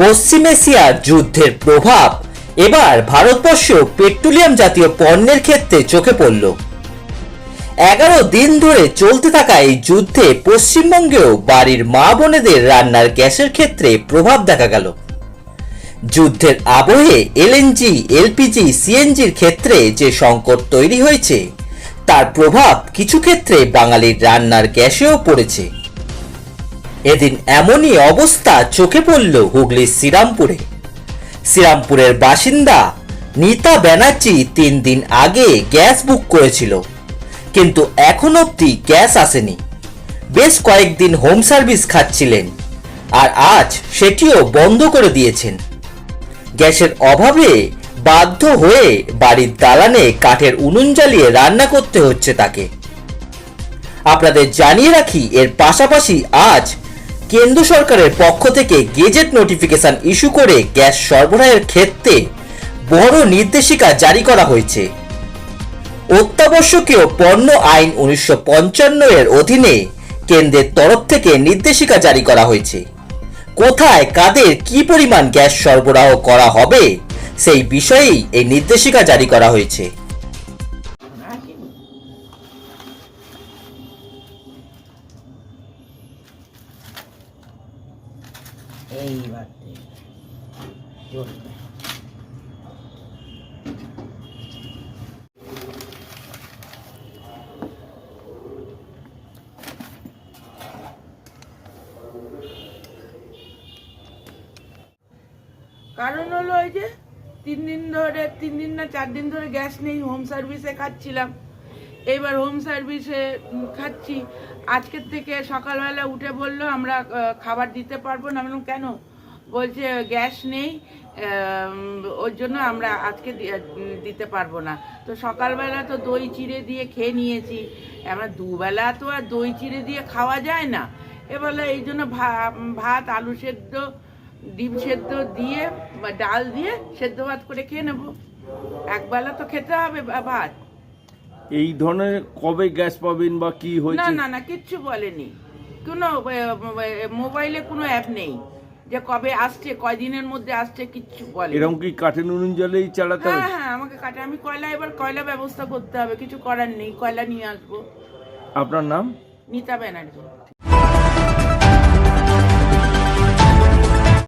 পশ্চিম এশিয়ার যুদ্ধের প্রভাব এবার ভারতবর্ষ পেট্রোলিয়াম জাতীয় পণ্যের ক্ষেত্রে চোখে পড়ল। 11 দিন ধরে চলতে থাকা এই যুদ্ধে পশ্চিমবঙ্গেও বাড়ির মা বোনেদের রান্নার গ্যাসের ক্ষেত্রে প্রভাব দেখা গেল। যুদ্ধের আবহে এলএনজি, এলপিজি, সিএনজির ক্ষেত্রে যে সংকট তৈরি হয়েছে তার প্রভাব কিছু ক্ষেত্রে বাঙালির রান্নার গ্যাসেও পড়েছে। এদিন এমনই অবস্থা চোখে পড়ল হুগলির শ্রীরামপুরে। শ্রীরামপুরের বাসিন্দা নীতা ব্যানার্জি 3 দিন আগে গ্যাস বুক করেছিল, কিন্তু এখন অবধি গ্যাস আসেনি। বেশ কয়েকদিন হোম সার্ভিস খাচ্ছিলেন, আর আজ সেটিও বন্ধ করে দিয়েছেন। গ্যাসের অভাবে বাধ্য হয়ে বাড়ির দালানে কাঠের উনুন জ্বালিয়ে রান্না করতে হচ্ছে তাকে। আপনাদের জানিয়ে রাখি, এর পাশাপাশি আজ কেন্দ্র সরকারের পক্ষ থেকে গেজেট নোটিফিকেশন ইস্যু করে গ্যাস সরবরাহের ক্ষেত্রে বড় নির্দেশিকা জারি করা হয়েছে। অত্যাবশ্যকীয় পণ্য আইন 1955 এর অধীনে কেন্দ্রের তরফ থেকে নির্দেশিকা জারি করা হয়েছে। কোথায় কাদের কি পরিমাণ গ্যাস সরবরাহ করা হবে সেই বিষয়েই এই নির্দেশিকা জারি করা হয়েছে। কারণ হলো ওই যে 3 দিন না 4 দিন ধরে গ্যাস নেই, হোম সার্ভিসে খাচ্ছিলাম। এইবার হোম সার্ভিসে খাচ্ছি, আজকের থেকে সকালবেলা উঠে বললো আমরা খাবার দিতে পারবো না। আমি কেন? বলছে গ্যাস নেই, ওর জন্য আমরা আজকে দিতে পারবো না। তো সকালবেলা তো দই চিড়ে দিয়ে খেয়ে নিয়েছি, আমরা দুবেলা তো আর দই চিড়ে দিয়ে খাওয়া যায় না। এবারে এই জন্য ভাত, আলু সেদ্ধ, ডিম সেদ্ধ দিয়ে বা ডাল দিয়ে সেদ্ধ ভাত করে খেয়ে নেবো। একবেলা তো খেতে হবে ভাত। এই ধরনের কবে গ্যাস পাবেন বা কি না হয়েছে? না না, কিচ্ছু বলেনি। কোনো মোবাইলে কোনো অ্যাপ নেই যে কবে আসছে, কয়দিনের মধ্যে আসছে, কিচ্ছু বলে। এরকম কি কাঠের উনুন জ্বালেই চালাতে হবে? হ্যাঁ, আমাকে কাটে, আমি কয়লা ব্যবস্থা করতে হবে, কিছু করার নেই, কয়লা নিয়ে আসবো। আপনার নাম? নীতা ব্যানার্জি।